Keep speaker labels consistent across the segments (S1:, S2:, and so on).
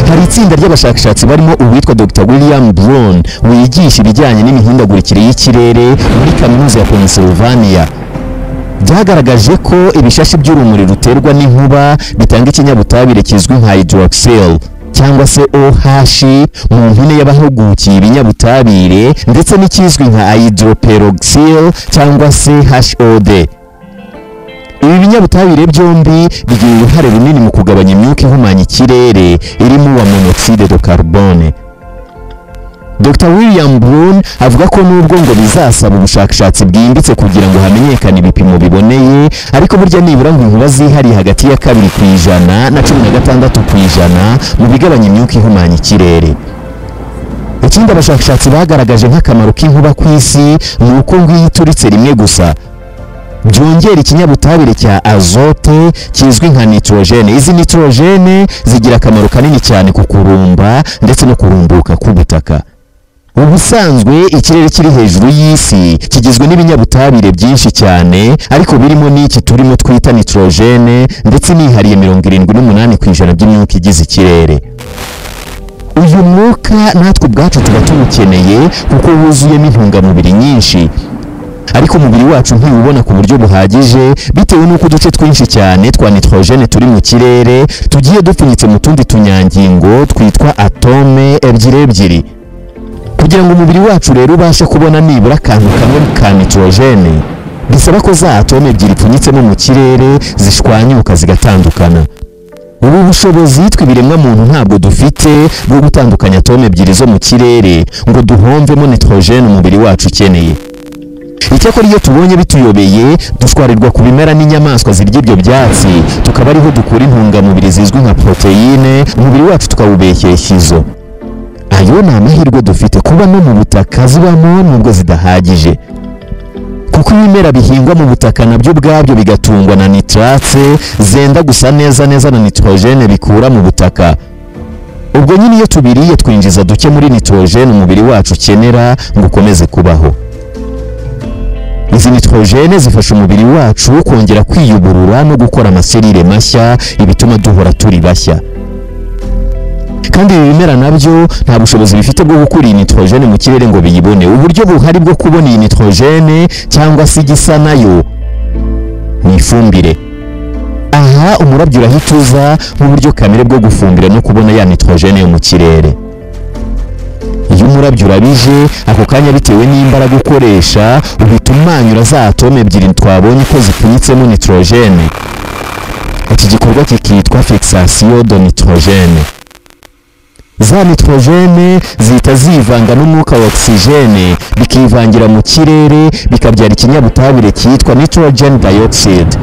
S1: hari itsinda ry'abashakashatsi barimo uwitwa Dr. William Brown wigisha ibijyanye n'imihindagurikire y'ikirere muri kaminuza ya Pennsylvania byagaragaje ko ibishashi by'urumuri ruterwa n'inkuba bitanga ikinyabutabire kizwi nka hydroxyl cyangwa se OH mu mpine y'abahugukiye ibinyabutabire ndetse n'ikizwi nka hydroperoxyl cyangwa se HOD. Ibi binyabutabire byombi bigira uruhare runini mu kugabanya imyuka ihumanya ikirere irimo wa monoxide de carbone. Dr. William Brown avuga ko nubwo ngo bizasaba ubushakashatsi bwimbitse kugira ngo hamenyekane ibipimo biboneye, ariko burya nibura ngo inkuba zihariye hagati ya 2% na 16% mu bigabanya imyuka ihumanya ikirere. Ikindi abashakashatsi bagaragaje nk'akamaro k'inkuba ku isi ni uko ngo iyo ituritse rimwe gusa byongera ikinyabutabire cya azote kizwi nka nitrogene. Izi nitrogene zigira akamaro kanini cyane ku kurumba ndetse no kurumbuka k'ubutaka. Ubusanzwe ikirere kiri hejuru y'isi kigizwe n'ibinyabutabire byinshi cyane, ariko birimo n'iki turimo twita nitrogene ndetse nihariye 78% by'imyuka igize ikirere. Uyu mwuka natwe ubwacu tuba tuwukeneye kuko wuzuyemo intungamubiri nyinshi, ariko umubiri wacu ntiwubona ku buryo buhagije bitewe n'uko uduce twinshi cyane twa nitrogene turi mu kirere tugiye dupfunyitse mu tundi tunyangingo twitwa atome ebyiri. Kugira ngo umubiri wacu rero ubashe kubona nibura akantu kamwe ka nitrogene, bisaba ko za atome ebyiri pfunyitsemo mu kirere zishwanyuka zigatandukana. Ubu bushobozi twibiremwa muntu ntabwo dufite bwo gutandukanya atome ebyiri zo mu kirere ngo duhomvemo nitrogene umubiri wacu ukeneye. Icyakora iyo tubonye bituyobeye dushwarirwa ku bimera n'inyamaswa zirya ibyo byatsi, tukaba ariho dukura intungamubiri zizwi nka proteine, umubiri wacu tukawubekesha izo. Ayo ni amahirwe dufite kuba no mu butaka zibamo nubwo zidahagije, kuko ibimera bihingwa mu butaka nabyo ubwabyo bigatungwa na nitrate zenda gusa neza na nitrogene bikura mu butaka. Ubwo nyine iyo tubiriye twinjiza duke muri nitrogene umubiri wacu ukenera ngo ukomeze kubaho. Izi nitrogene zifasha umubiri wacu kongera kwiyuburura no gukora amaserire mashya, ibituma duhora turi bashya. Kandi ibi bimera nabyo nta bushobozi bifite bwo gukura iyi nitrogene mu kirere ngo biyibone. Uburyo buhari bwo kubona iyi nitrogene cyangwa se igisa nayo ni ifumbire. Aha umurabyo urahita uza nk'uburyo kamere bwo gufumbira no kubona ya nitrogene yo mu kirere. Iyo umurabyo urabije ako kanya bitewe n'imbaraga ukoresha uhita umanyura za atome ebyiri twabonye ko zipfunyitsemo nitrogene. Iki gikorwa kikitwa fixation de nitrogene. Za nitrogene zihita zivanga n'umwuka wa oxygene bikivangira mu kirere bikabyara ikinyabutabire cyitwa nitrogen dioxide.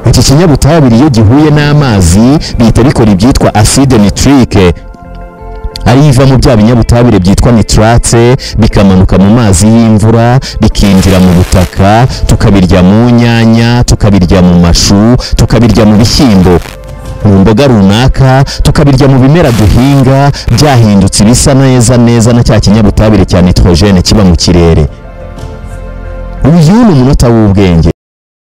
S1: Iki kinyabutabire iyo gihuye n'amazi bihita bikora ibyitwa acide nitrique, ari iva mu bya binyabutabire byitwa nitrate bikamanuka mu mazi y'imvura bikinjira mu butaka, tukabirya mu nyanya, tukabirya mu mashu, tukabirya mu bishyimbo, mu mboga runaka, tukabirya mu bimera duhinga byahindutse ibisa neza na cya kinyabutabire cya nitrogene kiba mu kirere. Uyu ni umunota w'ubwenge.